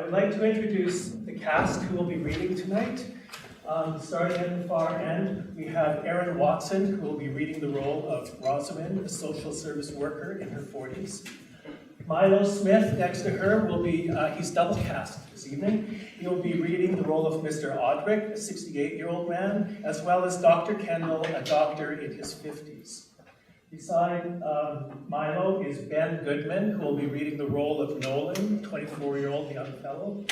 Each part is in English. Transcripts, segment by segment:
would like to introduce the cast who will be reading tonight. Starting at the far end, we have Erin Watson, who will be reading the role of Rosamond, a social service worker in her 40s. Milo Smith, next to her, will be, he's double cast this evening. He'll be reading the role of Mr. Audric, a 68-year-old man, as well as Dr. Kendall, a doctor in his 50s. Beside Milo is Ben Goodman, who will be reading the role of Nolan, 24-year-old young fellow.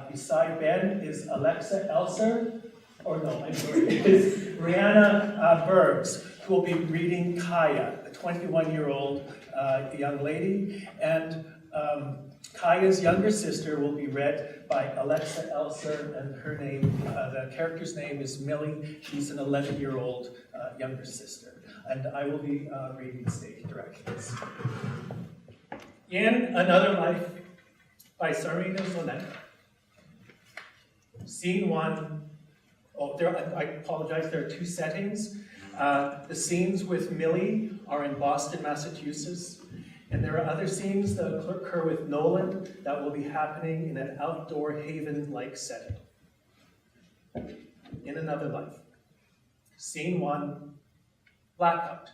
Beside Ben is Alexa Elser, is Brianna Bergs, who will be reading Kaya, a 21-year-old young lady. And Kaya's younger sister will be read by Alexa Elser, and her name, the character's name is Millie. She's an 11-year-old younger sister. And I will be reading the stage directions. In Another Life by Czarina Zoleta. Scene 1. I apologize, there are 2 settings. The scenes with Millie are in Boston, Massachusetts. And there are other scenes that occur with Nolan that will be happening in an outdoor haven-like setting. In Another Life. Scene 1. Blackout.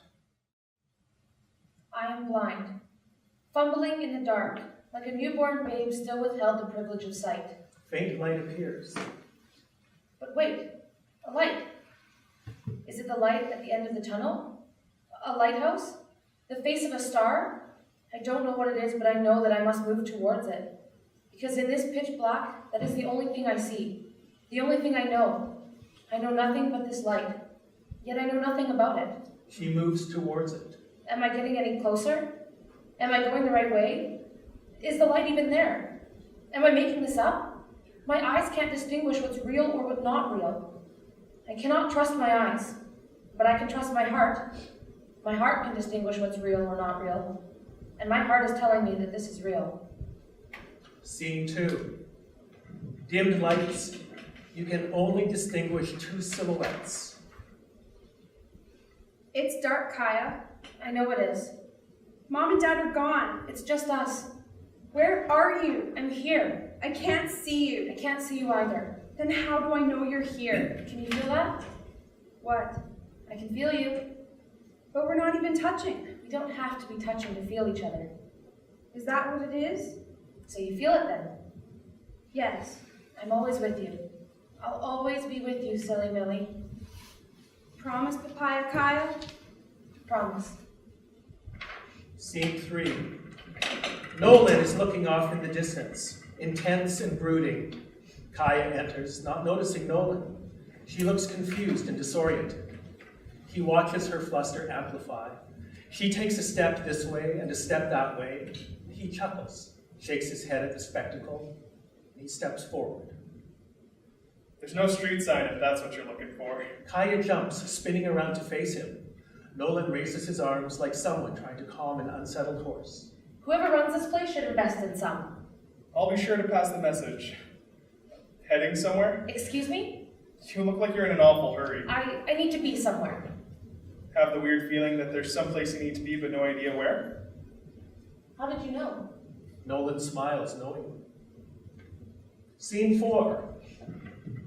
I am blind, fumbling in the dark, like a newborn babe still withheld the privilege of sight. Faint light appears. But wait, a light. Is it the light at the end of the tunnel? A lighthouse? The face of a star? I don't know what it is, but I know that I must move towards it. Because in this pitch black, that is the only thing I see. The only thing I know. I know nothing but this light. Yet I know nothing about it. She moves towards it. Am I getting any closer? Am I going the right way? Is the light even there? Am I making this up? My eyes can't distinguish what's real or what's not real. I cannot trust my eyes, but I can trust my heart. My heart can distinguish what's real or not real, and my heart is telling me that this is real. Scene 2. Dimmed lights. You can only distinguish 2 silhouettes. It's dark, Kaya. I know it is. Mom and Dad are gone. It's just us. Where are you? I'm here. I can't see you. I can't see you either. Then how do I know you're here? Can you feel that? What? I can feel you. But we're not even touching. We don't have to be touching to feel each other. Is that what it is? So you feel it then? Yes. I'm always with you. I'll always be with you, silly Millie. Promise, Papaya Kaya? Promise. Scene 3. Nolan is looking off in the distance, intense and brooding. Kaya enters, not noticing Nolan. She looks confused and disoriented. He watches her fluster amplify. She takes a step this way and a step that way. He chuckles, shakes his head at the spectacle, and he steps forward. There's no street sign if that's what you're looking for. Kaya jumps, spinning around to face him. Nolan raises his arms like someone trying to calm an unsettled horse. Whoever runs this place should invest in some. I'll be sure to pass the message. Heading somewhere? Excuse me? You look like you're in an awful hurry. I need to be somewhere. Have the weird feeling that there's someplace you need to be but no idea where? How did you know? Nolan smiles knowingly. Scene 4.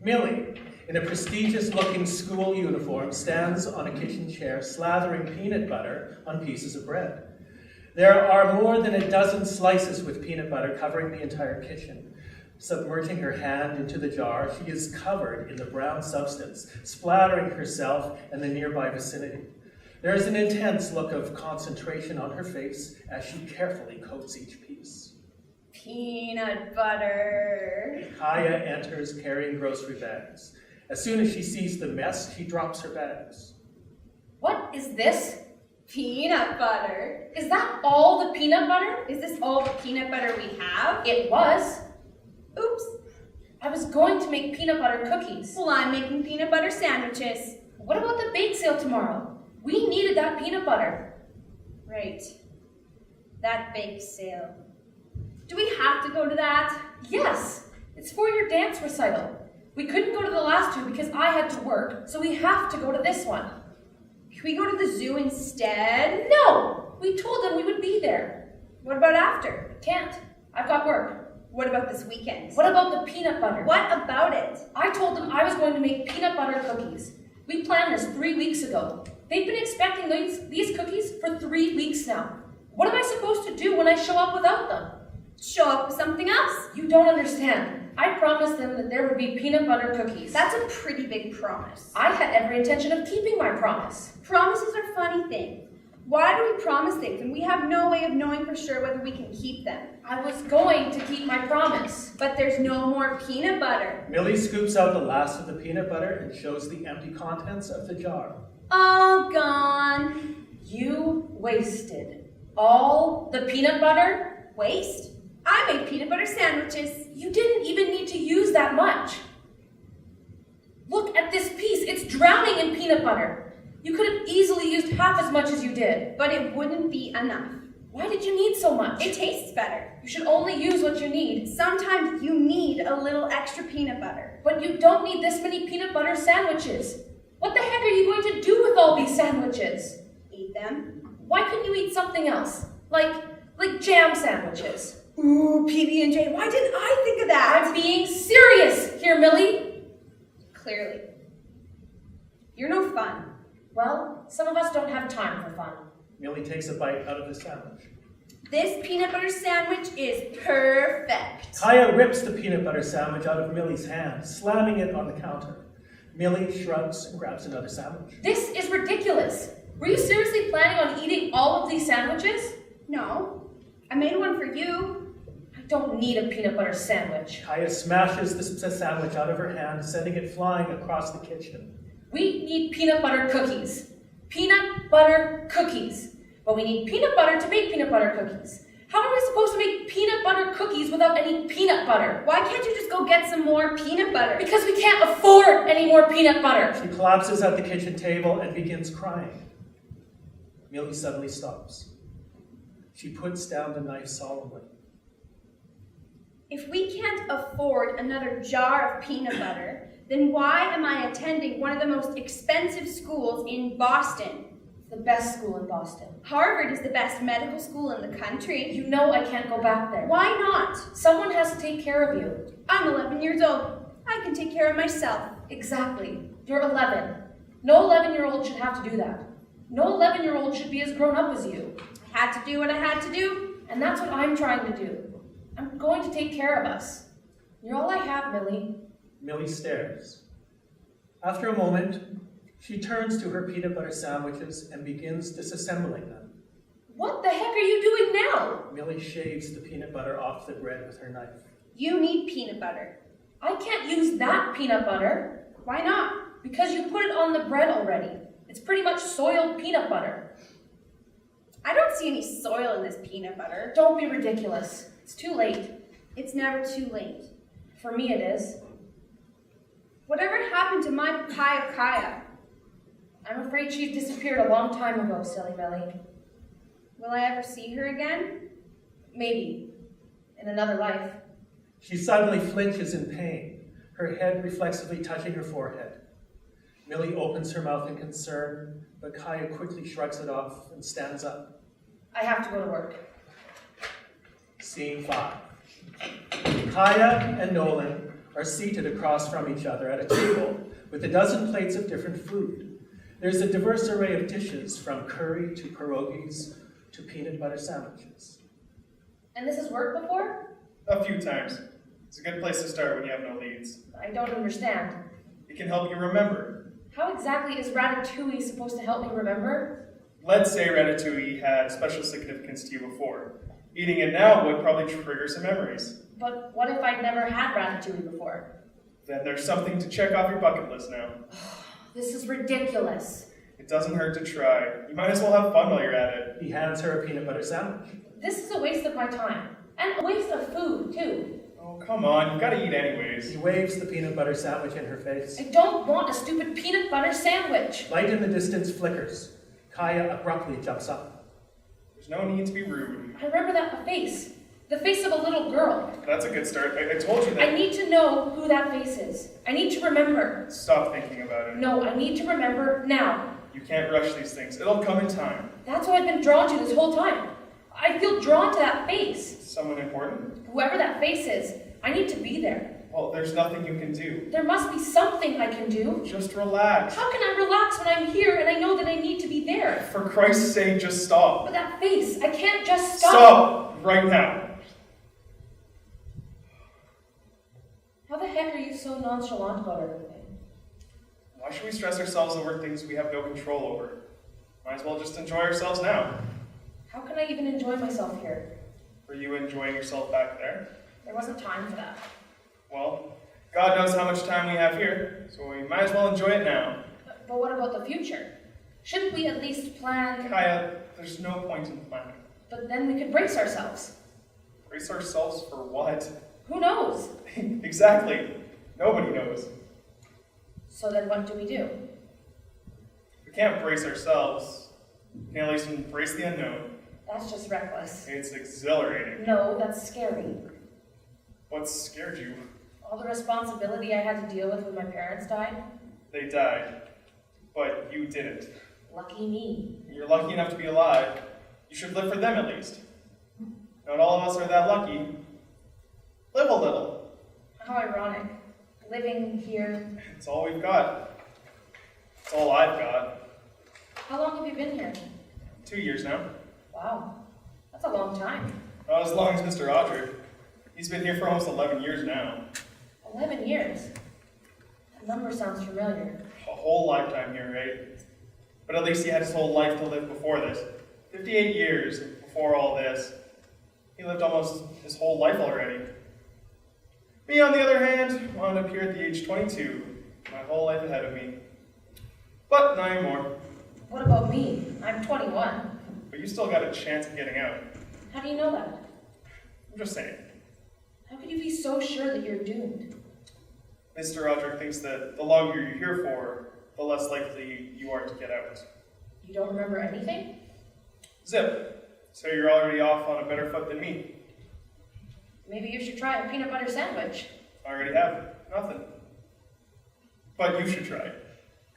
Millie, in a prestigious-looking school uniform, stands on a kitchen chair slathering peanut butter on pieces of bread. There are more than a dozen slices with peanut butter covering the entire kitchen. Submerging her hand into the jar, she is covered in the brown substance, splattering herself and the nearby vicinity. There is an intense look of concentration on her face as she carefully coats each piece. Peanut butter. Kaya enters carrying grocery bags. As soon as she sees the mess, she drops her bags. What is this? Peanut butter. Is that all the peanut butter? Is this all the peanut butter we have? It was. Oops. I was going to make peanut butter cookies. Well, I'm making peanut butter sandwiches. What about the bake sale tomorrow? We needed that peanut butter. Right. That bake sale. Do we have to go to that? Yes. It's for your dance recital. We couldn't go to the last two because I had to work, so we have to go to this one. Can we go to the zoo instead? No! We told them we would be there. What about after? Can't. I've got work. What about this weekend? What about the peanut butter? What about it? I told them I was going to make peanut butter cookies. We planned this 3 weeks ago. They've been expecting these cookies for 3 weeks now. What am I supposed to do when I show up without them? Show up with something else. You don't understand. I promised them that there would be peanut butter cookies. That's a pretty big promise. I had every intention of keeping my promise. Promises are funny things. Why do we promise things when we have no way of knowing for sure whether we can keep them? I was going to keep my promise. But there's no more peanut butter. Millie scoops out the last of the peanut butter and shows the empty contents of the jar. All gone. You wasted all the peanut butter? Waste? I made peanut butter sandwiches. You didn't even need to use that much. Look at this piece. It's drowning in peanut butter. You could have easily used half as much as you did. But it wouldn't be enough. Why did you need so much? It tastes better. You should only use what you need. Sometimes you need a little extra peanut butter. But you don't need this many peanut butter sandwiches. What the heck are you going to do with all these sandwiches? Eat them. Why couldn't you eat something else? Like jam sandwiches. Ooh, PB&J, why didn't I think of that? I'm being serious here, Millie. Clearly. You're no fun. Well, some of us don't have time for fun. Millie takes a bite out of the sandwich. This peanut butter sandwich is perfect. Kaya rips the peanut butter sandwich out of Millie's hand, slamming it on the counter. Millie shrugs and grabs another sandwich. This is ridiculous. Were you seriously planning on eating all of these sandwiches? No, I made one for you. I don't need a peanut butter sandwich. Kaya smashes the sandwich out of her hand, sending it flying across the kitchen. We need peanut butter cookies. Peanut butter cookies. But we need peanut butter to make peanut butter cookies. How are we supposed to make peanut butter cookies without any peanut butter? Why can't you just go get some more peanut butter? Because we can't afford any more peanut butter. She collapses at the kitchen table and begins crying. Millie suddenly stops. She puts down the knife solemnly. If we can't afford another jar of peanut butter, then why am I attending one of the most expensive schools in Boston? It's the best school in Boston. Harvard is the best medical school in the country. You know I can't go back there. Why not? Someone has to take care of you. I'm 11 years old. I can take care of myself. Exactly. You're 11. No 11-year-old should have to do that. No 11-year-old should be as grown up as you. I had to do what I had to do. And that's what I'm trying to do. I'm going to take care of us. You're all I have, Millie. Millie stares. After a moment, she turns to her peanut butter sandwiches and begins disassembling them. What the heck are you doing now? Millie shaves the peanut butter off the bread with her knife. You need peanut butter. I can't use that peanut butter. Why not? Because you put it on the bread already. It's pretty much soiled peanut butter. I don't see any soil in this peanut butter. Don't be ridiculous. It's too late. It's never too late. For me it is. Whatever happened to my Kaya? I'm afraid she's disappeared a long time ago, silly Millie. Will I ever see her again? Maybe. In another life. She suddenly flinches in pain, her head reflexively touching her forehead. Millie opens her mouth in concern, but Kaya quickly shrugs it off and stands up. I have to go to work. Scene 5. Kaya and Nolan are seated across from each other at a table with a dozen plates of different food. There's a diverse array of dishes, from curry to pierogies to peanut butter sandwiches. And this has worked before? A few times. It's a good place to start when you have no leads. I don't understand. It can help you remember. How exactly is ratatouille supposed to help me remember? Let's say ratatouille had special significance to you before. Eating it now would probably trigger some memories. But what if I'd never had ratatouille before? Then there's something to check off your bucket list now. This is ridiculous. It doesn't hurt to try. You might as well have fun while you're at it. He hands her a peanut butter sandwich. This is a waste of my time. And a waste of food, too. Oh, come on. You've got to eat anyways. He waves the peanut butter sandwich in her face. I don't want a stupid peanut butter sandwich. Light in the distance flickers. Kaya abruptly jumps up. There's no need to be rude. I remember that face. The face of a little girl. That's a good start. I told you that. I need to know who that face is. I need to remember. Stop thinking about it. No, I need to remember now. You can't rush these things. It'll come in time. That's what I've been drawn to this whole time. I feel drawn to that face. Someone important? Whoever that face is, I need to be there. Well, there's nothing you can do. There must be something I can do. Just relax. How can I relax when I'm here and I know that I need to be there? For Christ's sake, just stop. But that face, I can't just stop. Stop! Right now. How the heck are you so nonchalant about everything? Why should we stress ourselves over things we have no control over? Might as well just enjoy ourselves now. How can I even enjoy myself here? Were you enjoying yourself back there? There wasn't time for that. Well, God knows how much time we have here, so we might as well enjoy it now. But what about the future? Shouldn't we at least plan? Kaya, there's no point in planning. But then we could brace ourselves. Brace ourselves for what? Who knows? Exactly. Nobody knows. So then what do we do? We can't brace ourselves. We can at least embrace the unknown. That's just reckless. It's exhilarating. No, that's scary. What scared you? All the responsibility I had to deal with when my parents died? They died. But you didn't. Lucky me. You're lucky enough to be alive. You should live for them at least. Not all of us are that lucky. Live a little. How ironic. Living here. It's all we've got. It's all I've got. How long have you been here? 2 years now. Wow. That's a long time. Not as long as Mr. Audrey. He's been here for almost 11 years now. 11 years. That number sounds familiar. A whole lifetime here, right? But at least he had his whole life to live before this. 58 years before all this. He lived almost his whole life already. Me, on the other hand, wound up here at the age 22. My whole life ahead of me. But not anymore. What about me? I'm 21. But you still got a chance of getting out. How do you know that? I'm just saying. How could you be so sure that you're doomed? Mr. Roderick thinks that the longer you're here for, the less likely you are to get out. You don't remember anything? Zip. So you're already off on a better foot than me. Maybe you should try a peanut butter sandwich. I already have. Nothing. But you should try it.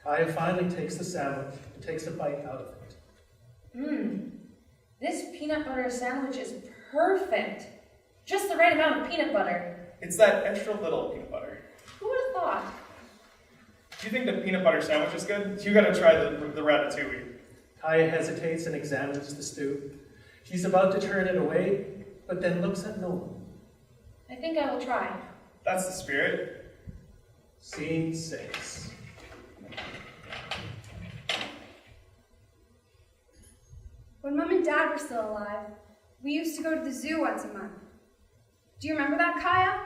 Kaya finally takes the sandwich and takes a bite out of it. This peanut butter sandwich is perfect. Just the right amount of peanut butter. It's that extra little peanut butter. Who would have thought? Do you think the peanut butter sandwich is good? You gotta try the ratatouille. Kaya hesitates and examines the stew. She's about to turn it away, but then looks at no one. I think I will try. That's the spirit. Scene 6. When Mom and Dad were still alive, we used to go to the zoo once a month. Do you remember that, Kaya?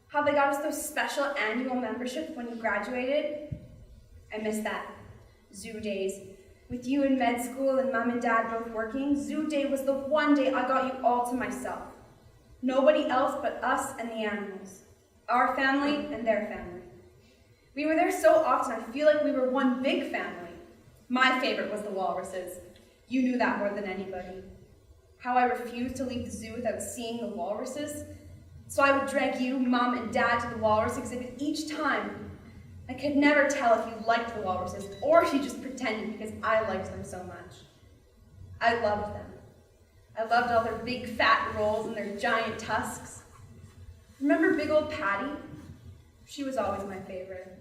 How they got us those special annual memberships when you graduated? I miss that. Zoo days. With you in med school and Mom and Dad both working, zoo day was the one day I got you all to myself. Nobody else but us and the animals. Our family and their family. We were there so often, I feel like we were one big family. My favorite was the walruses. You knew that more than anybody. How I refused to leave the zoo without seeing the walruses. So I would drag you, Mom, and Dad to the walrus exhibit each time. I could never tell if you liked the walruses or if you just pretended because I liked them so much. I loved them. I loved all their big fat rolls and their giant tusks. Remember big old Patty? She was always my favorite.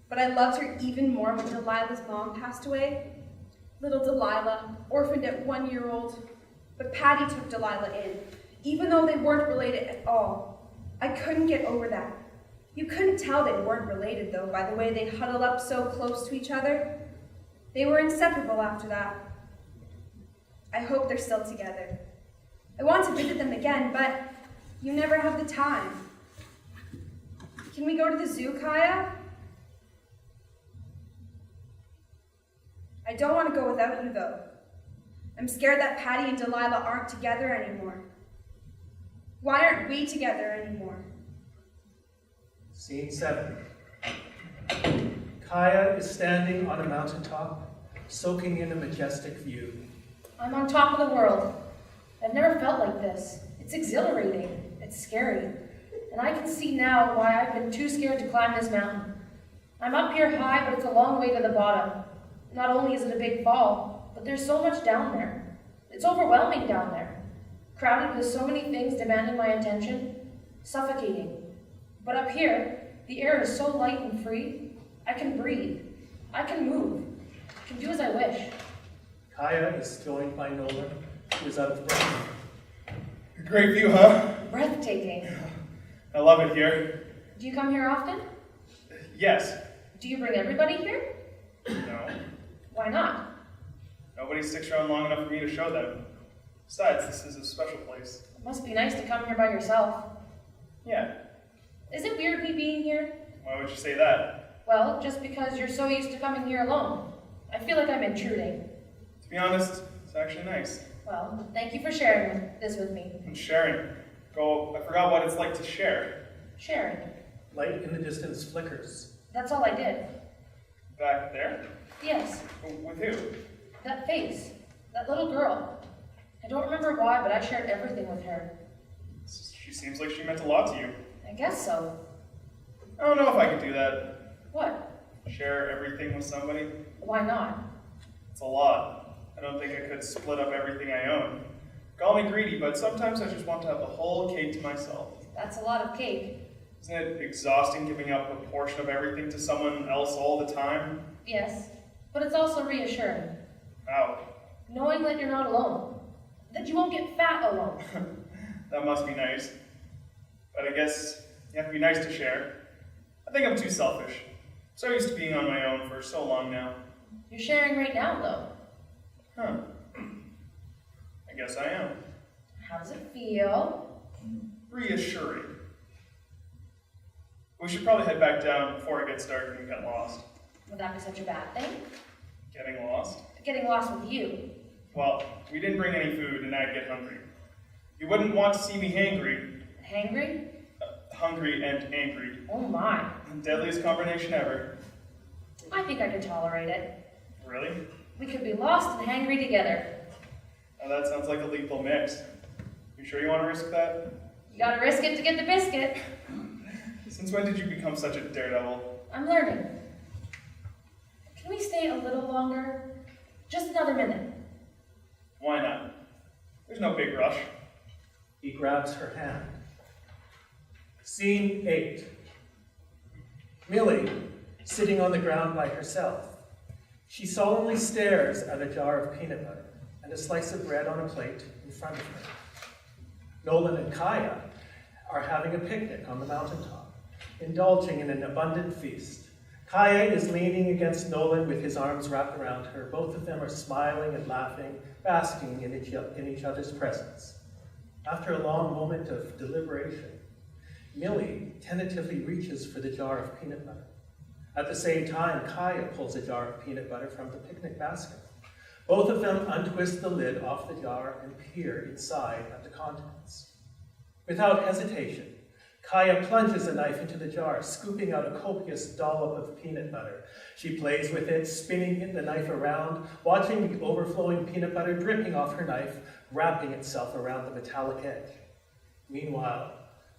But I loved her even more when Delilah's mom passed away. Little Delilah, orphaned at 1 year old. But Patty took Delilah in, even though they weren't related at all. I couldn't get over that. You couldn't tell they weren't related, though, by the way they huddled up so close to each other. They were inseparable after that. I hope they're still together. I want to visit them again, but you never have the time. Can we go to the zoo, Kaya? I don't want to go without you, though. I'm scared that Patty and Delilah aren't together anymore. Why aren't we together anymore? Scene 7. Kaya is standing on a mountaintop, soaking in a majestic view. I'm on top of the world. I've never felt like this. It's exhilarating. It's scary. And I can see now why I've been too scared to climb this mountain. I'm up here high, but it's a long way to the bottom. Not only is it a big fall, but there's so much down there. It's overwhelming down there. crowded with so many things demanding my attention, suffocating. But up here, the air is so light and free, I can breathe, I can move, I can do as I wish. Kaya is joined by Nolan, who is out of breath. Great view, huh? Breathtaking. I love it here. Do you come here often? Yes. Do you bring everybody here? No. Why not? Nobody sticks around long enough for me to show them. Besides, this is a special place. It must be nice to come here by yourself. Yeah. Is it weird me being here? Why would you say that? Well, just because you're so used to coming here alone. I feel like I'm intruding. To be honest, it's actually nice. Well, thank you for sharing this with me. And sharing. I forgot what it's like to share. Sharing. Light in the distance flickers. That's all I did. Back there? Yes, With who? that face. That little girl. I don't remember why, but I shared everything with her. She seems like she meant a lot to you. I guess so. I don't know if I could do that. What? Share everything with somebody. Why not? It's a lot. I don't think I could split up everything I own. Call me greedy, but sometimes I just want to have the whole cake to myself. That's a lot of cake. Isn't it exhausting giving up a portion of everything to someone else all the time? Yes, but it's also reassuring. How? Knowing that you're not alone. That you won't get fat alone. That must be nice. But I guess you have to be nice to share. I think I'm too selfish. So used to being on my own for so long now. You're sharing right now, though. Huh. I guess I am. How does it feel? Reassuring. We should probably head back down before it gets dark and we get lost. Would that be such a bad thing? Getting lost? Getting lost with you. Well, we didn't bring any food and I'd get hungry. You wouldn't want to see me hangry. Hangry? Hungry and angry. Oh my. Deadliest combination ever. I think I could tolerate it. Really? We could be lost and hangry together. Now that sounds like a lethal mix. You sure you want to risk that? You gotta risk it to get the biscuit. Since when did you become such a daredevil? I'm learning. Can we stay a little longer? Just another minute. Why not? There's no big rush. He grabs her hand. Scene 8. Millie, sitting on the ground by herself. She solemnly stares at a jar of peanut butter and a slice of bread on a plate in front of her. Nolan and Kaya are having a picnic on the mountaintop, indulging in an abundant feast. Kaya is leaning against Nolan with his arms wrapped around her. Both of them are smiling and laughing, basking in each other's presence. After a long moment of deliberation, Millie tentatively reaches for the jar of peanut butter. At the same time, Kaya pulls a jar of peanut butter from the picnic basket. Both of them untwist the lid off the jar and peer inside at the contents. Without hesitation, Kaya plunges a knife into the jar, scooping out a copious dollop of peanut butter. She plays with it, spinning the knife around, watching the overflowing peanut butter dripping off her knife, wrapping itself around the metallic edge. Meanwhile,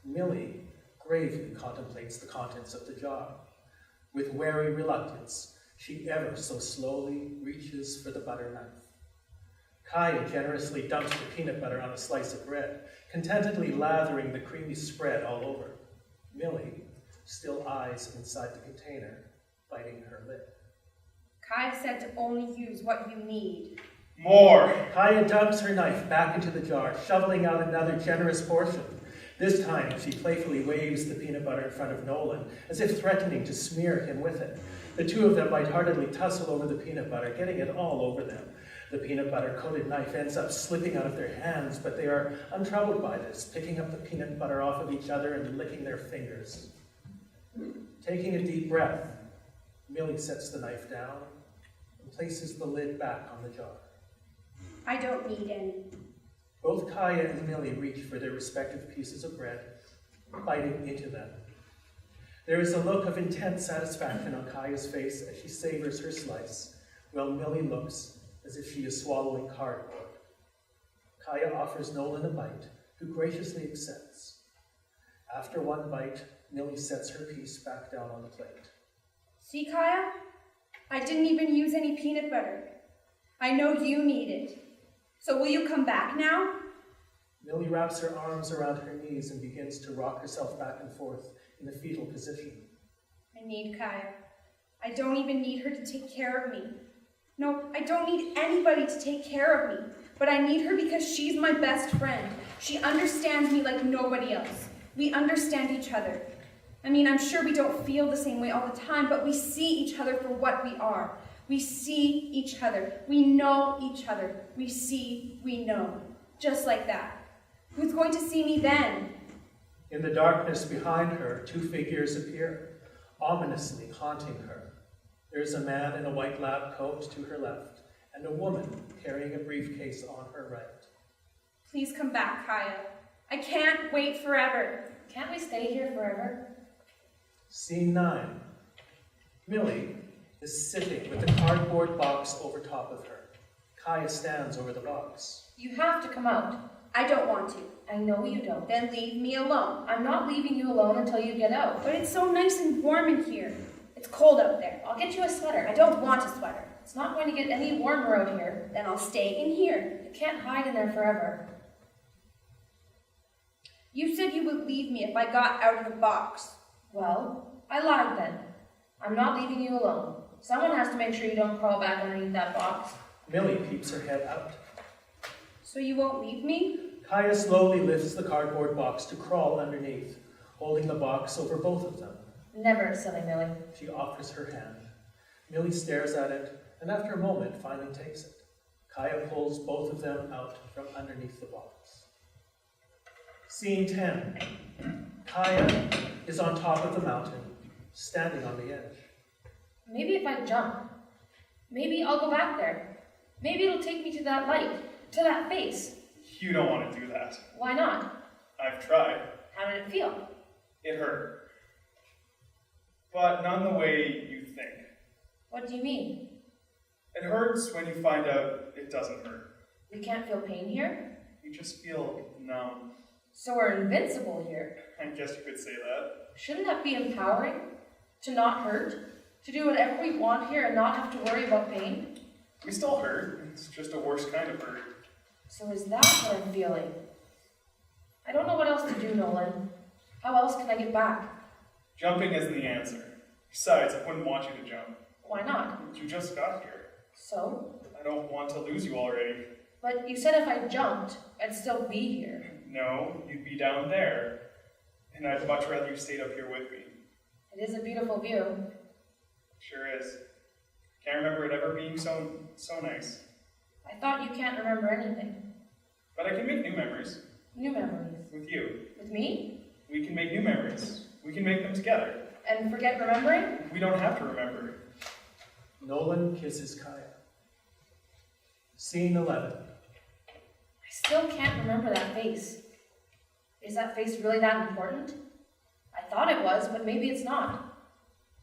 Millie gravely contemplates the contents of the jar. With wary reluctance, she ever so slowly reaches for the butter knife. Kaya generously dumps the peanut butter on a slice of bread, contentedly lathering the creamy spread all over. Millie still eyes inside the container, biting her lip. Kaya said to only use what you need. More! Kaya dumps her knife back into the jar, shoveling out another generous portion. This time, she playfully waves the peanut butter in front of Nolan, as if threatening to smear him with it. The two of them lightheartedly tussle over the peanut butter, getting it all over them. The peanut butter-coated knife ends up slipping out of their hands, but they are untroubled by this, picking up the peanut butter off of each other and licking their fingers. Taking a deep breath, Millie sets the knife down and places the lid back on the jar. I don't need any. Both Kaya and Millie reach for their respective pieces of bread, biting into them. There is a look of intense satisfaction on Kaya's face as she savors her slice, while Millie looks as if she is swallowing cardboard. Kaya offers Nolan a bite, who graciously accepts. After one bite, Millie sets her piece back down on the plate. See, Kaya? I didn't even use any peanut butter. I know you need it. So will you come back now? Millie wraps her arms around her knees and begins to rock herself back and forth in the fetal position. I need Kaya. I don't even need her to take care of me. No, I don't need anybody to take care of me. But I need her because she's my best friend. She understands me like nobody else. We understand each other. I mean, I'm sure we don't feel the same way all the time, but we see each other for what we are. We see each other. We know each other. We see, we know. Just like that. Who's going to see me then? In the darkness behind her, two figures appear, ominously haunting her. There's a man in a white lab coat to her left, and a woman carrying a briefcase on her right. Please come back, Kaya. I can't wait forever. Can't we stay here forever? Scene 9. Millie is sitting with a cardboard box over top of her. Kaya stands over the box. You have to come out. I don't want to. I know you don't. Then leave me alone. I'm not leaving you alone until you get out. But it's so nice and warm in here. It's cold out there. I'll get you a sweater. I don't want a sweater. It's not going to get any warmer out here. Then I'll stay in here. You can't hide in there forever. You said you would leave me if I got out of the box. Well, I lied then. I'm not leaving you alone. Someone has to make sure you don't crawl back underneath that box. Millie peeps her head out. So you won't leave me? Kaya slowly lifts the cardboard box to crawl underneath, holding the box over both of them. Never, silly Millie. She offers her hand. Millie stares at it, and after a moment finally takes it. Kaya pulls both of them out from underneath the box. Scene 10. Kaya is on top of the mountain, standing on the edge. Maybe if I jump, maybe I'll go back there. Maybe it'll take me to that light, to that face. You don't want to do that. Why not? I've tried. How did it feel? It hurt. But not in the way you think. What do you mean? It hurts when you find out it doesn't hurt. We can't feel pain here? You just feel numb. So we're invincible here. I guess you could say that. Shouldn't that be empowering? To not hurt? To do whatever we want here and not have to worry about pain? We still hurt. It's just a worse kind of hurt. So is that what I'm feeling? I don't know what else to do, Nolan. How else can I get back? Jumping isn't the answer. Besides, I wouldn't want you to jump. Why not? You just got here. So? I don't want to lose you already. But you said if I jumped, I'd still be here. No, you'd be down there. And I'd much rather you stayed up here with me. It is a beautiful view. Sure is. Can't remember it ever being so nice. I thought you can't remember anything. But I can make new memories. New memories. With you. With me? We can make new memories. We can make them together. And forget remembering? We don't have to remember. Nolan kisses Kaya. Scene 11. I still can't remember that face. Is that face really that important? I thought it was, but maybe it's not.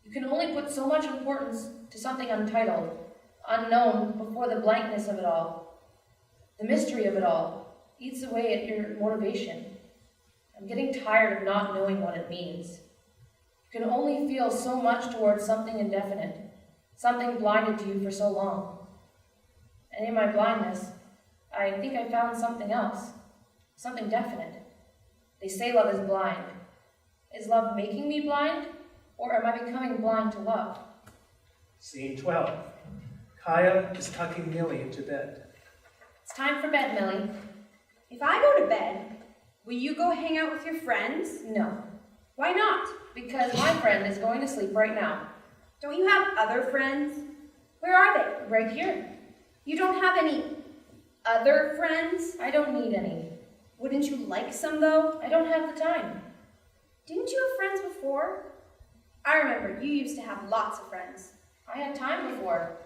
You can only put so much importance to something untitled, unknown, before the blankness of it all. The mystery of it all eats away at your motivation. I'm getting tired of not knowing what it means. You can only feel so much towards something indefinite, something blinded to you for so long. And in my blindness, I think I found something else, something definite. They say love is blind. Is love making me blind, or am I becoming blind to love? Scene 12. Kaya is tucking Millie into bed. It's time for bed, Millie. If I go to bed, will you go hang out with your friends? No, Why not? because my friend is going to sleep right now. Don't you have other friends? Where are they? Right here. You don't have any other friends? I don't need any. Wouldn't you like some, though? I don't have the time. Didn't you have friends before? I remember you used to have lots of friends. I had time before,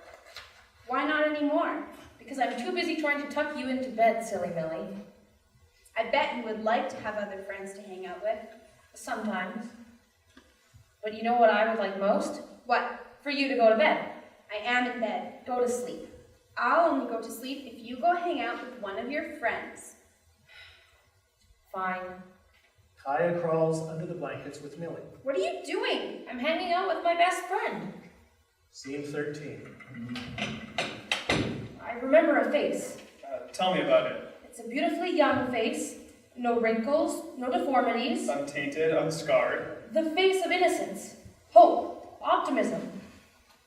Why not anymore? because I'm too busy trying to tuck you into bed, silly Millie. I bet you would like to have other friends to hang out with. Sometimes. But you know what I would like most? What? For you to go to bed. I am in bed. Go to sleep. I'll only go to sleep if you go hang out with one of your friends. Fine. Kaya crawls under the blankets with Millie. What are you doing? I'm hanging out with my best friend. Scene 13. I remember a face. Tell me about it. It's a beautifully young face, no wrinkles, no deformities. Untainted, unscarred. The face of innocence, hope, optimism.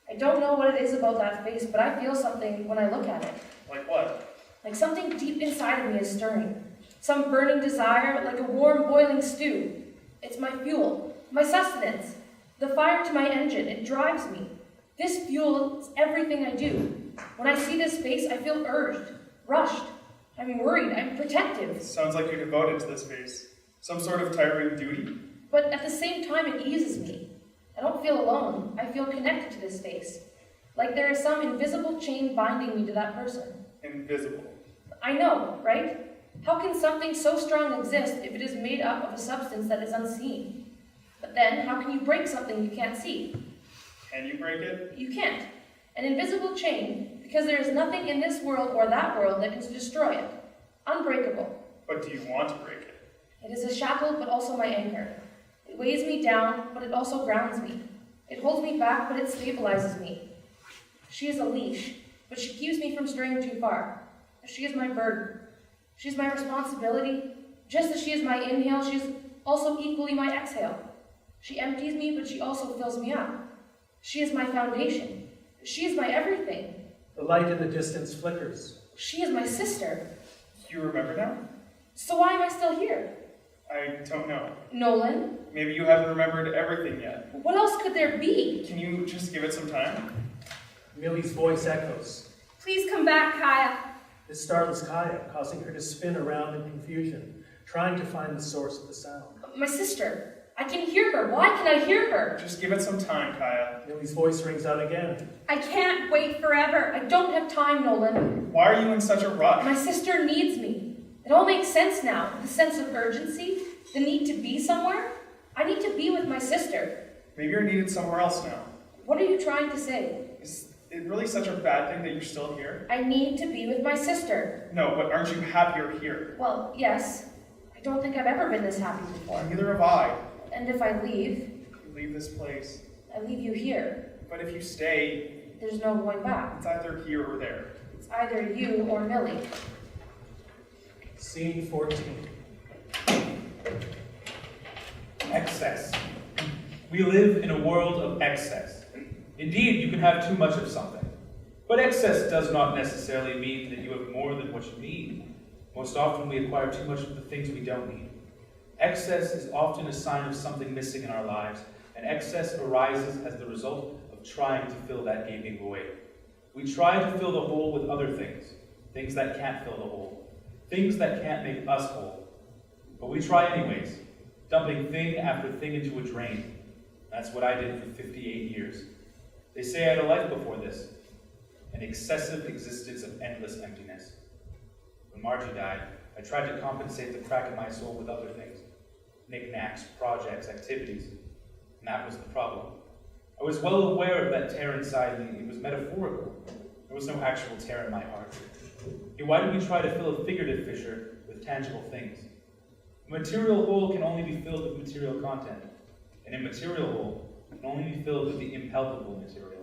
I don't know what it is about that face, but I feel something when I look at it. Like what? Like something deep inside of me is stirring. Some burning desire, like a warm, boiling stew. It's my fuel, my sustenance, the fire to my engine. It drives me. This fuels everything I do. When I see this face, I feel urged, rushed. I'm worried, I'm protective. Sounds like you're devoted to this face. Some sort of tiring duty? But at the same time, it eases me. I don't feel alone. I feel connected to this face. Like there is some invisible chain binding me to that person. Invisible. I know, right? How can something so strong exist if it is made up of a substance that is unseen? But then, how can you break something you can't see? Can you break it? You can't. An invisible chain, because there is nothing in this world or that world that can destroy it. Unbreakable. But do you want to break it? It is a shackle, but also my anchor. It weighs me down, but it also grounds me. It holds me back, but it stabilizes me. She is a leash, but she keeps me from straying too far. She is my burden. She is my responsibility. Just as she is my inhale, she is also equally my exhale. She empties me, but she also fills me up. She is my foundation. She is my everything. The light in the distance flickers. She is my sister. You remember now? So why am I still here? I don't know. Nolan? Maybe you haven't remembered everything yet. What else could there be? Can you just give it some time? Millie's voice echoes. Please come back, Kaya. This startles Kaya, causing her to spin around in confusion, trying to find the source of the sound. My sister. I can hear her. Why can I hear her? Just give it some time, Kaya. Millie's voice rings out again. I can't wait forever. I don't have time, Nolan. Why are you in such a rush? My sister needs me. It all makes sense now. The sense of urgency, the need to be somewhere. I need to be with my sister. Maybe you're needed somewhere else now. What are you trying to say? Is it really such a bad thing that you're still here? I need to be with my sister. No, but aren't you happier here? Well, yes. I don't think I've ever been this happy before. Neither have I. And if I leave, You leave this place. I leave you here. But if you stay, There's no going back. it's either here or there. It's either you or Millie. Scene 14. Excess. We live in a world of excess. Indeed, you can have too much of something. But excess does not necessarily mean that you have more than what you need. Most often we acquire too much of the things we don't need. Excess is often a sign of something missing in our lives, and excess arises as the result of trying to fill that gaping void. We try to fill the hole with other things, things that can't fill the hole, things that can't make us whole. But we try anyways, dumping thing after thing into a drain. That's what I did for 58 years. They say I had a life before this, an excessive existence of endless emptiness. When Margie died, I tried to compensate the crack in my soul with other things. Knickknacks, projects, activities. And that was the problem. I was well aware of that tear inside me. It was metaphorical. There was no actual tear in my heart. Why do we try to fill a figurative fissure with tangible things? A material hole can only be filled with material content. An immaterial hole can only be filled with the impalpable material.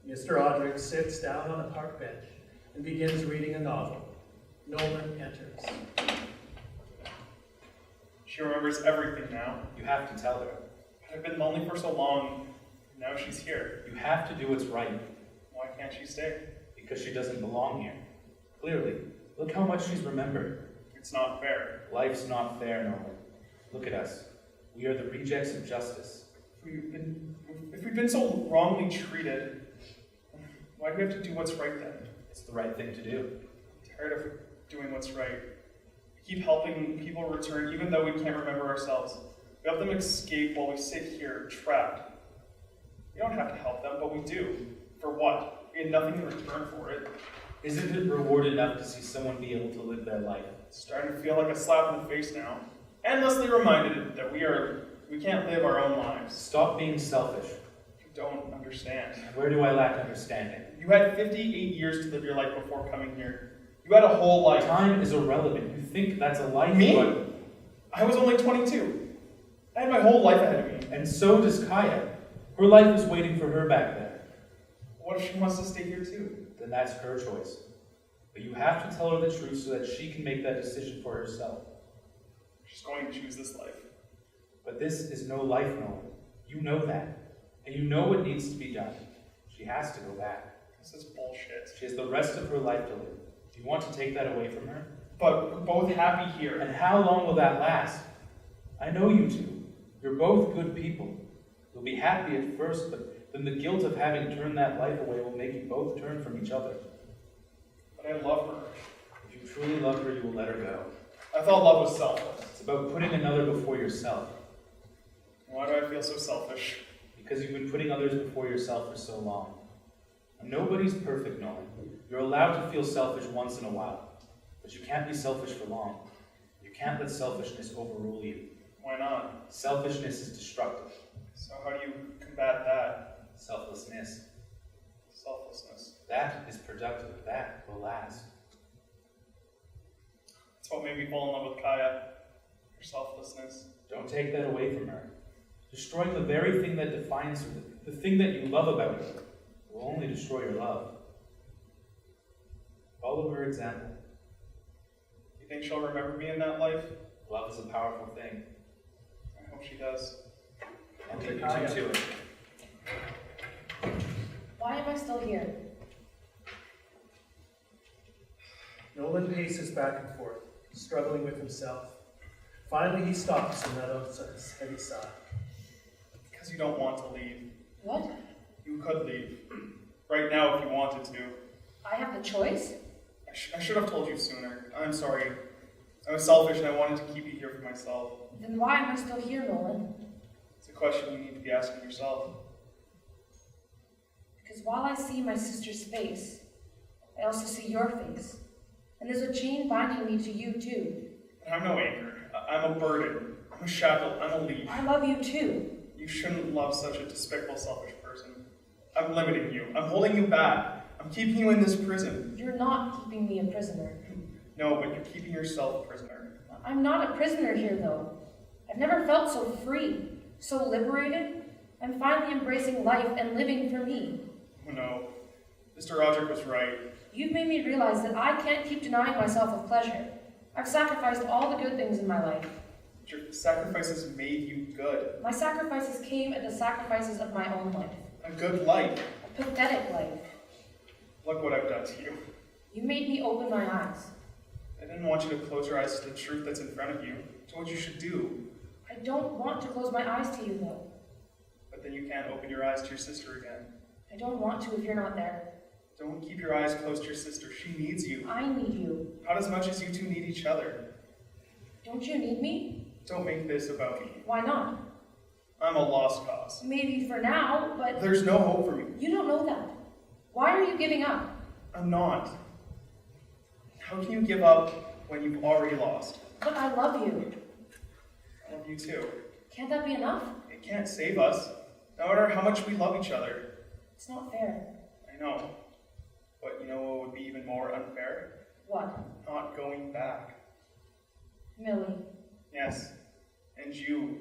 Mr. Audrick sits down on a park bench and begins reading a novel. Nolan enters. She remembers everything now. You have to tell her. I've been lonely for so long, and now she's here. You have to do what's right, Why can't she stay? because she doesn't belong here. Clearly, look how much she's remembered. It's not fair. Life's not fair, Nolan. Look at us. We are the rejects of justice. If we've been so wrongly treated, why do we have to do what's right then? It's the right thing to do. I'm tired of doing what's right. We keep helping people return even though we can't remember ourselves. We help them escape while we sit here trapped. We don't have to help them, but we do. For what? We get nothing in return for it. Isn't it reward enough to see someone be able to live their life? It's starting to feel like a slap in the face now. Endlessly reminded that we can't live our own lives. Stop being selfish. You don't understand. Where do I lack understanding? You had 58 years to live your life before coming here. You had a whole life. Time is irrelevant. You think that's a life, Me? but... I was only 22. I had my whole life ahead of me. And so does Kaya. Her life is waiting for her back there. What if she wants to stay here too? Then that's her choice. But you have to tell her the truth so that she can make that decision for herself. She's going to choose this life. But this is no life, Nolan. You know that. And you know what needs to be done. She has to go back. This is bullshit. She has the rest of her life to live. Do you want to take that away from her? But we're both happy here. And how long will that last? I know you two. You're both good people. You'll be happy at first, but then the guilt of having turned that life away will make you both turn from each other. But I love her. If you truly love her, you will let her go. I thought love was selfless. It's about putting another before yourself. Why do I feel so selfish? Because you've been putting others before yourself for so long. And nobody's perfect, Nolan. You're allowed to feel selfish once in a while. But you can't be selfish for long. You can't let selfishness overrule you. Why not? Selfishness is destructive. So how do you combat that? Selflessness. Selflessness. That is productive. That will last. That's what made me fall in love with Kaya. Her selflessness. Don't take that away from her. Destroying the very thing that defines her, the thing that you love about her, will only destroy your love. Follow her example. You think she'll remember me in that life? Love is a powerful thing. I hope she does. I'll take you two to it. Why am I still here? Nolan paces back and forth, struggling with himself. Finally, he stops and let out a heavy sigh. Because you don't want to leave. What? You could leave. Right now if you wanted to. I have the choice? I should have told you sooner. I'm sorry. I was selfish and I wanted to keep you here for myself. Then why am I still here, Nolan? It's a question you need to be asking yourself. Because while I see my sister's face, I also see your face. And there's a chain binding me to you too. But I'm no anchor. I'm a burden. I'm a shackle. I'm a leash. I love you too. You shouldn't love such a despicable, selfish person. I'm limiting you. I'm holding you back. I'm keeping you in this prison. You're not keeping me a prisoner. No, but you're keeping yourself a prisoner. I'm not a prisoner here, though. I've never felt so free, so liberated. I'm finally embracing life and living for me. Oh no. Mr. Roderick was right. You've made me realize that I can't keep denying myself of pleasure. I've sacrificed all the good things in my life. Your sacrifices made you good. My sacrifices came at the sacrifices of my own life. A good life. A pathetic life. Look what I've done to you. You made me open my eyes. I didn't want you to close your eyes to the truth that's in front of you, to what you should do. I don't want to close my eyes to you, though. But then you can't open your eyes to your sister again. I don't want to if you're not there. Don't keep your eyes closed to your sister. She needs you. I need you. Not as much as you two need each other. Don't you need me? Don't make this about me. Why not? I'm a lost cause. Maybe for now, but There's no hope for me. you don't know that. Why are you giving up? I'm not. How can you give up when you've already lost? But I love you. I love you too. Can't that be enough? It can't save us, no matter how much we love each other. It's not fair. I know. But you know what would be even more unfair? What? Not going back. Millie. Yes. And you.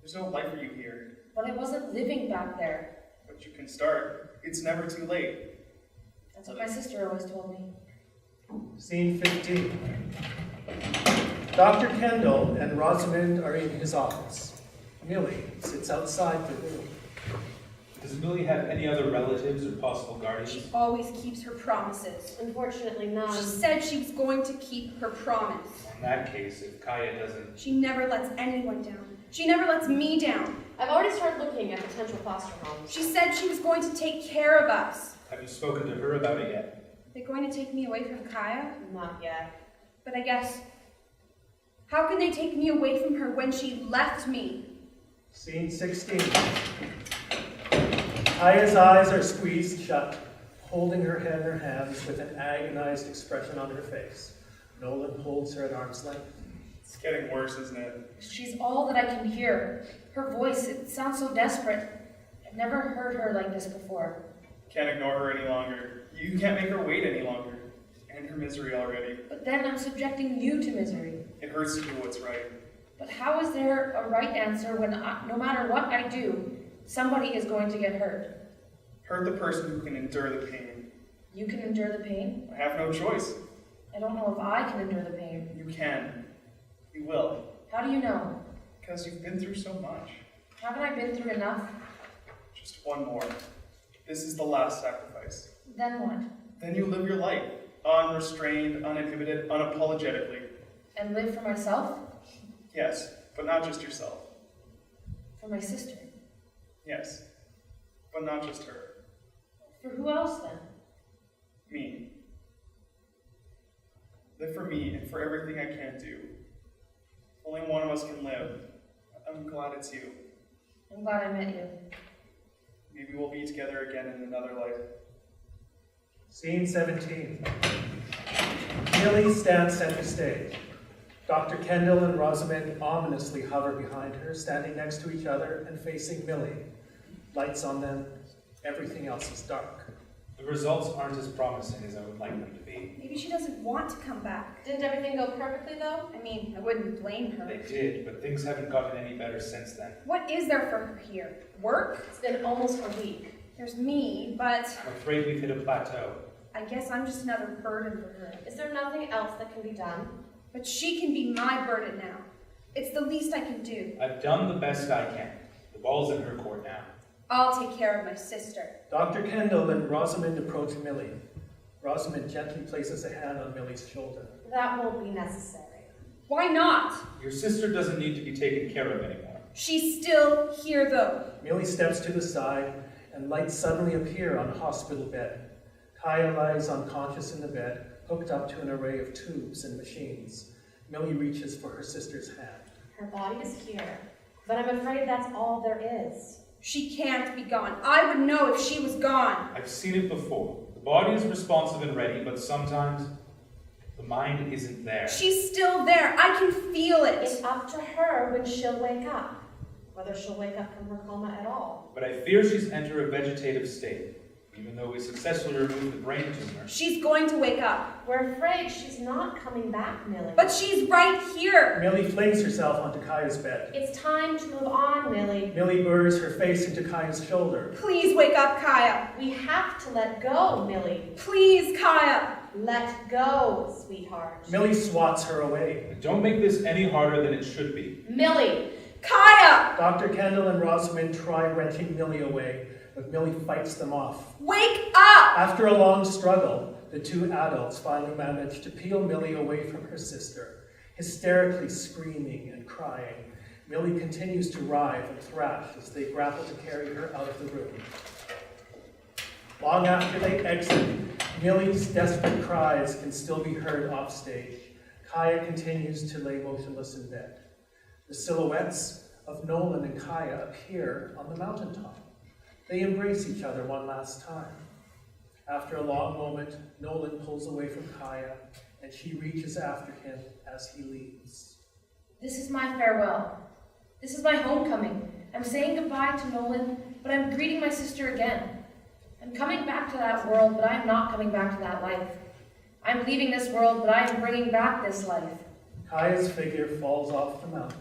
There's no life for you here. But I wasn't living back there. But you can start. It's never too late. That's what my sister always told me. Scene 15. Dr. Kendall and Rosamond are in his office. Millie sits outside the room. Does Millie have any other relatives or possible She guardians? always keeps her promises. Unfortunately, none. She said she was going to keep her promise. In that case, if Kaya doesn't... She never lets anyone down. She never lets me down. I've already started looking at potential foster homes. She said she was going to take care of us. Have you spoken to her about it yet? They're going to take me away from Kaya? Not yet. But I guess, how can they take me away from her when she left me? Scene 16. Kaya's eyes are squeezed shut, holding her head in her hands with an agonized expression on her face. Nolan holds her at arm's length. It's getting worse, isn't it? She's all that I can hear. Her voice, it sounds so desperate. I've never heard her like this before. Can't ignore her any longer. You can't make her wait any longer. And her misery already. But then I'm subjecting you to misery. It hurts to do what's right. But how is there a right answer when no matter what I do, somebody is going to get hurt? Hurt the person who can endure the pain. You can endure the pain? I have no choice. I don't know if I can endure the pain. You can. You will. How do you know? Because you've been through so much. Haven't I been through enough? Just one more. This is the last sacrifice. Then what? Then you live your life, unrestrained, uninhibited, unapologetically. And live for myself? Yes, but not just yourself. For my sister? Yes, but not just her. For who else then? Me. Live for me and for everything I can't do. Only one of us can live. I'm glad it's you. I'm glad I met you. Maybe we'll be together again in another life. Scene 17. Millie stands center stage. Dr. Kendall and Rosamond ominously hover behind her, standing next to each other and facing Millie. Lights on them, everything else is dark. The results aren't as promising as I would like them to be. Maybe she doesn't want to come back. Didn't everything go perfectly though? I mean, I wouldn't blame her. They did, but things haven't gotten any better since then. What is there for her here? Work? It's been almost a week. There's me, but I'm afraid we've hit a plateau. I guess I'm just another burden for her. Is there nothing else that can be done? But she can be my burden now. It's the least I can do. I've done the best I can. The ball's in her court now. I'll take care of my sister. Dr. Kendall and Rosamond approach Millie. Rosamond gently places a hand on Millie's shoulder. That won't be necessary. Why not? Your sister doesn't need to be taken care of anymore. She's still here though. Millie steps to the side, and lights suddenly appear on a hospital bed. Kaya lies unconscious in the bed, hooked up to an array of tubes and machines. Millie reaches for her sister's hand. Her body is here, but I'm afraid that's all there is. She can't be gone. I would know if she was gone. I've seen it before. The body is responsive and ready, but sometimes the mind isn't there. She's still there. I can feel It's it. up to her when she'll wake up, whether she'll wake up from her coma at all. But I fear she's entered a vegetative state. Even though we successfully removed the brain tumor, She's going to wake up. We're afraid she's not coming back, Millie. But she's right here. Millie flings herself onto Kaya's bed. It's time to move on, Millie. Millie buries her face into Kaya's shoulder. Please wake up, Kaya. We have to let go, Millie. Please, Kaya. Let go, sweetheart. Millie swats her away. and don't make this any harder than it should be. Millie! Kaya! Dr. Kendall and Rosamond try wrenching Millie away, but Millie fights them off. Wake up! After a long struggle, the two adults finally manage to peel Millie away from her sister. Hysterically screaming and crying, Millie continues to writhe and thrash as they grapple to carry her out of the room. Long after they exit, Millie's desperate cries can still be heard offstage. Kaya continues to lay motionless in bed. The silhouettes of Nolan and Kaya appear on the mountaintop. They embrace each other one last time. After a long moment, Nolan pulls away from Kaya, and she reaches after him as he leaves. This is my farewell. This is my homecoming. I'm saying goodbye to Nolan, but I'm greeting my sister again. I'm coming back to that world, but I'm not coming back to that life. I'm leaving this world, but I am bringing back this life. Kaya's figure falls off the mountain.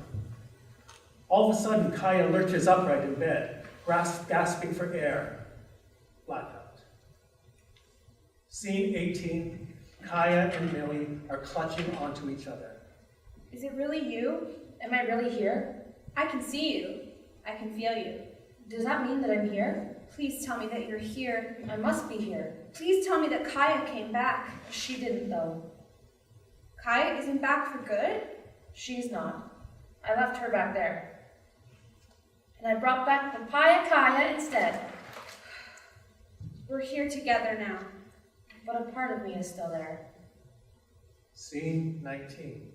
All of a sudden, Kaya lurches upright in bed, gasping for air. Blackout. Scene 18. Kaya and Millie are clutching onto each other. Is it really you? Am I really here? I can see you. I can feel you. Does that mean that I'm here? Please tell me that you're here. I must be here. Please tell me that Kaya came back. She didn't, though. Kaya isn't back for good? She's not. I left her back there. And I brought back Papaya Kaya instead. We're here together now. But a part of me is still there. Scene 19.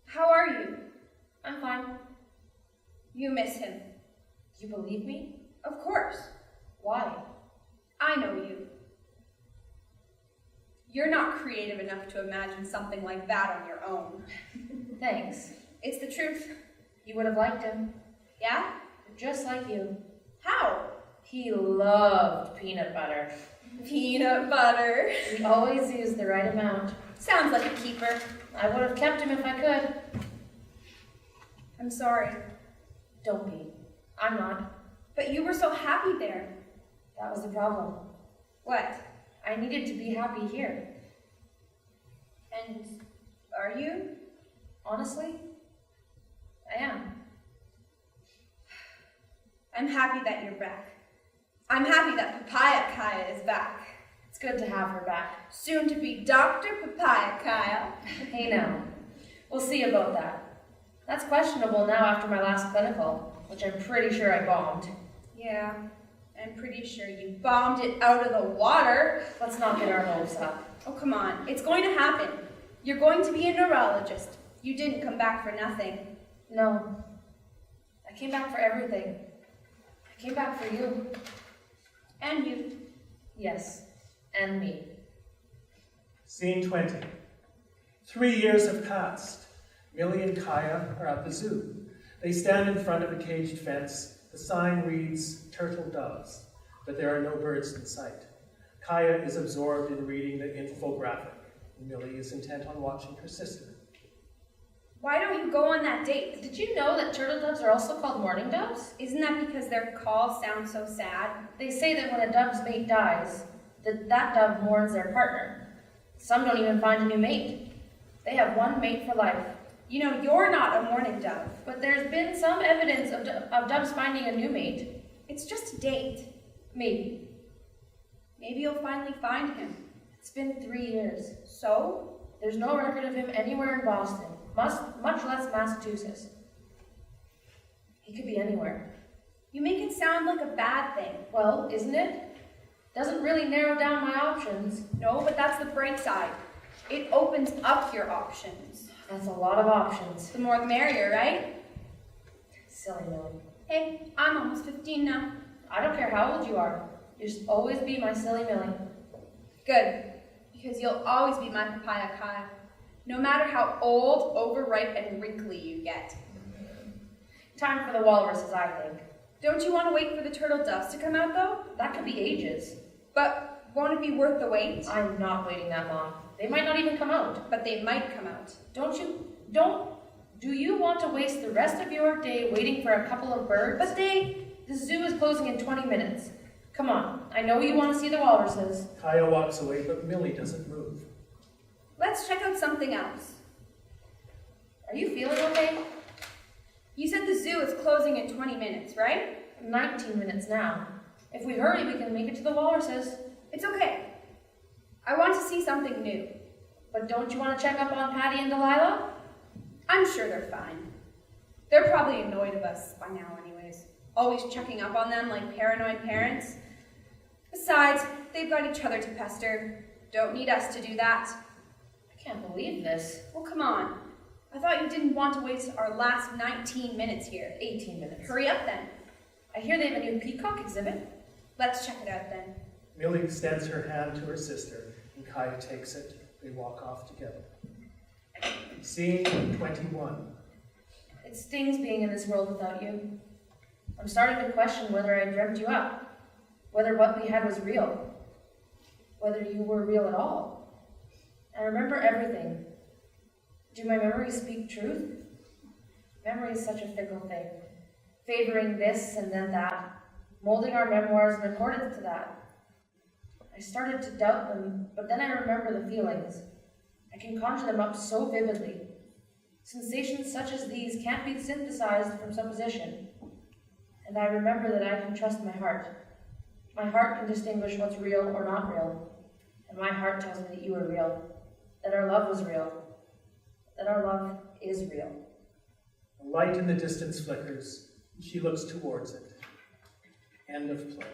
How are you? I'm fine. You miss him. You believe me? Of course. Why? I know you. You're not creative enough to imagine something like that on your own. Thanks. It's the truth. You would have liked him. Yeah? Just like you. How? He loved peanut butter. Peanut butter. He always used the right amount. Sounds like a keeper. I would have kept him if I could. I'm sorry. Don't be. I'm not. But you were so happy there. That was the problem. What? I needed to be happy here. And are you? Honestly, I am. I'm happy that you're back. I'm happy that Papaya Kaya is back. It's good to have her back. Soon to be Dr. Papaya Kaya. Hey now, we'll see about that. That's questionable now after my last clinical, which I'm pretty sure I bombed. Yeah, I'm pretty sure you bombed it out of the water. Let's not get our hopes up. Oh, come on. It's going to happen. You're going to be a neurologist. You didn't come back for nothing. No, I came back for everything. I came back for you. And you. Yes, and me. Scene 20. 3 years have passed. Millie and Kaya are at the zoo. They stand in front of a caged fence. The sign reads, "Turtle Doves," but there are no birds in sight. Kaya is absorbed in reading the infographic. Millie is intent on watching her sister. Why don't you go on that date? Did you know that turtle doves are also called mourning doves? Isn't that because their call sounds so sad? They say that when a dove's mate dies, that dove mourns their partner. Some don't even find a new mate. They have one mate for life. You know, you're not a mourning dove. But there's been some evidence of doves finding a new mate. It's just a date. Maybe. Maybe you'll finally find him. It's been 3 years. So? There's no record of him anywhere in Boston, much less Massachusetts. He could be anywhere. You make it sound like a bad thing. Well, isn't it? Doesn't really narrow down my options. No, but that's the bright side. It opens up your options. That's a lot of options. The more the merrier, right? Silly Millie. Hey, I'm almost 15 now. I don't care how old you are. You'll always be my silly Millie. Good, because you'll always be my Papaya Kaya, no matter how old, overripe, and wrinkly you get. Time for the walruses, I think. Don't you want to wait for the turtle doves to come out, though? That could be ages. But won't it be worth the wait? I'm not waiting that long. They might not even come out. But they might come out. Do you want to waste the rest of your day waiting for a couple of birds? But The zoo is closing in 20 minutes. Come on, I know you want to see the walruses. Kaya walks away, but Millie doesn't move. let's check out something else. Are you feeling okay? You said the zoo is closing in 20 minutes, right? 19 minutes now. If we hurry, we can make it to the walruses. It's okay. I want to see something new. But don't you want to check up on Patty and Delilah? I'm sure they're fine. They're probably annoyed of us by now anyways. Always checking up on them like paranoid parents. Besides, they've got each other to pester. Don't need us to do that. I can't believe this. Well, come on. I thought you didn't want to waste our last 19 minutes here. 18 minutes. Hurry up then. I hear they have a new peacock exhibit. Let's check it out then. Millie extends her hand to her sister, and Kaya takes it. They walk off together. Scene 21. It stings being in this world without you. I'm starting to question whether I dreamt you up, whether what we had was real, whether you were real at all. I remember everything. Do my memories speak truth? Memory is such a fickle thing, favoring this and then that, molding our memoirs in accordance to that. I started to doubt them, but then I remember the feelings. I can conjure them up so vividly. Sensations such as these can't be synthesized from supposition. And I remember that I can trust my heart. My heart can distinguish what's real or not real. And my heart tells me that you are real, that our love was real, that our love is real. A light in the distance flickers, and she looks towards it. End of play.